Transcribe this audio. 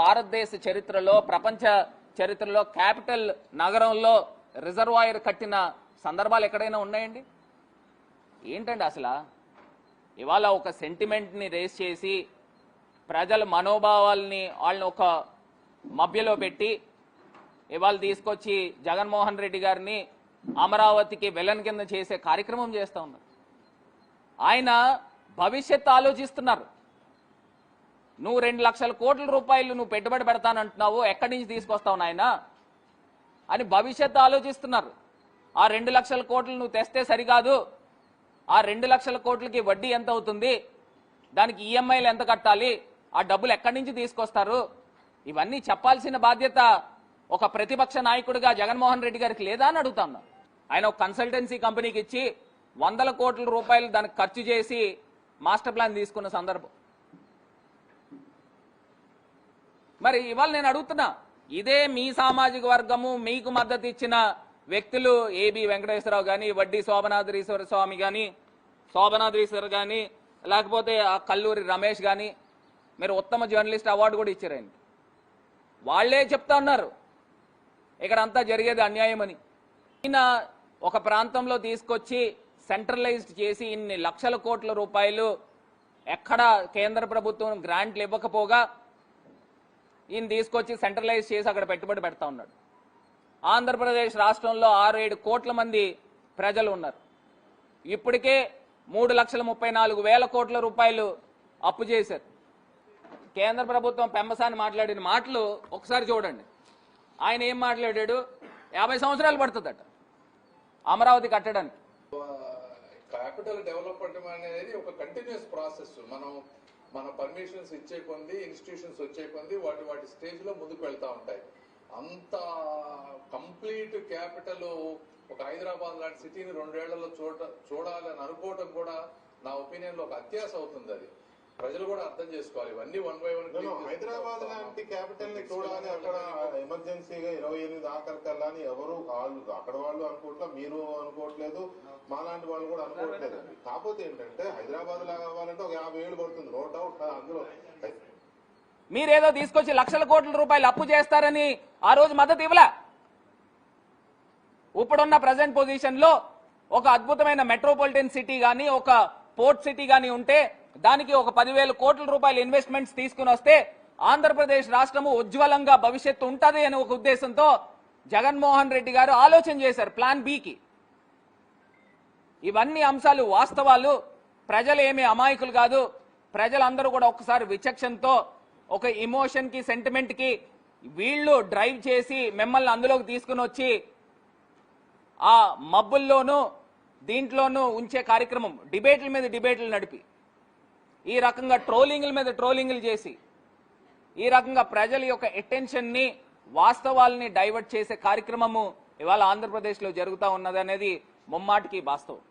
భారతదేశ చరిత్రలో ప్రపంచ చరిత్రలో క్యాపిటల్ నగరంలో రిజర్వాయర్ కట్టిన సందర్భాలు ఎక్కడైనా ఉన్నాయండి? ఏంటండి అసలు ఇవాళ ఒక సెంటిమెంట్ని రేస్ చేసి ప్రజల మనోభావాల్ని వాళ్ళని ఒక మభ్యలో పెట్టి ఇవాళ తీసుకొచ్చి జగన్మోహన్ రెడ్డి గారిని అమరావతికి విలన్ కింద చేసే కార్యక్రమం చేస్తూ ఉన్నారు. ఆయన భవిష్యత్తు ఆలోచిస్తున్నారు. నువ్వు 2 లక్షల కోట్ల రూపాయలు నువ్వు పెట్టుబడి పెడతానంటున్నావు, ఎక్కడి నుంచి తీసుకొస్తావు నాయన అని భవిష్యత్తు ఆలోచిస్తున్నారు. ఆ 2 లక్షల కోట్లు నువ్వు తెస్తే సరికాదు, ఆ 2 లక్షల కోట్లకి వడ్డీ ఎంత అవుతుంది, దానికి ఈఎంఐలు ఎంత కట్టాలి, ఆ డబ్బులు ఎక్కడి నుంచి తీసుకొస్తారు, ఇవన్నీ చెప్పాల్సిన బాధ్యత ఒక ప్రతిపక్ష నాయకుడిగా జగన్మోహన్ రెడ్డి గారికి లేదా అని అడుగుతాను. ఆయన ఒక కన్సల్టెన్సీ కంపెనీకి ఇచ్చి 100 కోట్ల రూపాయలు దానికి ఖర్చు చేసి మాస్టర్ ప్లాన్ తీసుకున్న సందర్భం. మరి ఇవాళ నేను అడుగుతున్నా, ఇదే మీ సామాజిక వర్గము మీకు మద్దతు ఇచ్చిన వ్యక్తులు ఏబి వెంకటేశ్వరరావు కానీ, వడ్డీ శోభనాద్రీశ్వర స్వామి కానీ, శోభనాద్రీశ్వర్ కానీ, లేకపోతే ఆ కల్లూరి రమేష్ కానీ, మీరు ఉత్తమ జర్నలిస్ట్ అవార్డు కూడా ఇచ్చారు ఆయన. వాళ్లే చెప్తా ఉన్నారు ఇక్కడ అంతా జరిగేది అన్యాయం అని. ఈయన ఒక ప్రాంతంలో తీసుకొచ్చి సెంట్రలైజ్డ్ చేసి ఇన్ని లక్షల కోట్ల రూపాయలు ఎక్కడ కేంద్ర ప్రభుత్వం గ్రాంట్లు ఇవ్వకపోగా ఈయన తీసుకొచ్చి సెంట్రలైజ్ చేసి అక్కడ పెట్టుబడి పెడతా ఉన్నాడు. ఆంధ్రప్రదేశ్ రాష్ట్రంలో 6-7 కోట్ల మంది ప్రజలు ఉన్నారు. ఇప్పటికే 3,34,000 కోట్ల రూపాయలు అప్పు చేశారు. కేంద్ర ప్రభుత్వం పెంబసాని మాట్లాడిన మాటలు ఒకసారి చూడండి. ఆయన ఏం మాట్లాడాడు? 50 సంవత్సరాలు పడుతుందట అమరావతి కట్టడానికి. క్యాపిటల్ డెవలప్మెంట్ అనేది ఒక కంటిన్యూస్ ప్రాసెస్. మన పర్మిషన్స్ ఇచ్చే కొంది, ఇన్స్టిట్యూషన్స్ వచ్చే కొంది వాటి స్టేజ్ లో ముందుకు వెళ్తా ఉంటాయి. అంత కంప్లీట్ క్యాపిటల్ ఒక హైదరాబాద్ లాంటి సిటీని 2 ఏళ్లలో చూడాలి అని అనుకోవటం కూడా నా ఒపీనియన్ లో ఒక అత్యాశ అవుతుంది. అది ప్రజలు కూడా అర్థం చేసుకోవాలి. ఇవన్నీ 1 by 1 హైదరాబాద్ లాంటి క్యాపిటల్ ని చూడాలి, అక్కడ ఎమర్జెన్సీగా 28 ఆఖరికల్లా అని ఎవరు అక్కడ వాళ్ళు అనుకోవట్లేదు, మీరు అనుకోవట్లేదు, మాలాంటి వాళ్ళు కూడా అనుకోవట్లేదు. కాకపోతే ఏంటంటే హైదరాబాద్ లాగా అవ్వాలంటే ఒక 50 ఏళ్ళు పడుతుంది, నో డౌట్. అందులో మీరేదో తీసుకొచ్చి లక్షల కోట్ల రూపాయలు అప్పు చేస్తారని ఆ రోజు మద్దతు ఇవ్వలే. ఇప్పుడున్న ప్రజెంట్ పొజిషన్ లో ఒక అద్భుతమైన మెట్రోపాలిటన్ సిటీ గానీ, ఒక పోర్ట్ సిటీ గానీ ఉంటే దానికి ఒక 10,000 కోట్ల రూపాయల ఇన్వెస్ట్మెంట్స్ తీసుకుని వస్తే ఆంధ్రప్రదేశ్ రాష్ట్రము ఉజ్వలంగా భవిష్యత్తు ఉంటది అనే ఒక ఉద్దేశంతో జగన్మోహన్ రెడ్డి గారు ఆలోచన చేశారు ప్లాన్ బికి. ఇవన్నీ అంశాలు వాస్తవాలు. ప్రజలు ఏమీ అమాయకులు కాదు. ప్రజలందరూ కూడా ఒకసారి విచక్షణతో ఒక ఇమోషన్ కి, సెంటిమెంట్ కి వీళ్ళు డ్రైవ్ చేసి మిమ్మల్ని అందులోకి తీసుకుని వచ్చి ఆ మబ్బుల్లోనూ దీంట్లోనూ ఉంచే కార్యక్రమం, డిబేట్ల మీద డిబేట్లు నడిపి, ఈ రకంగా ట్రోలింగ్ల మీద ట్రోలింగ్లు చేసి, ఈ రకంగా ప్రజల యొక్క అటెన్షన్ ని, వాస్తవాల్ని డైవర్ట్ చేసే కార్యక్రమము ఇవాళ ఆంధ్రప్రదేశ్లో జరుగుతూ ఉన్నది అనేది ముమ్మాటికి వాస్తవం.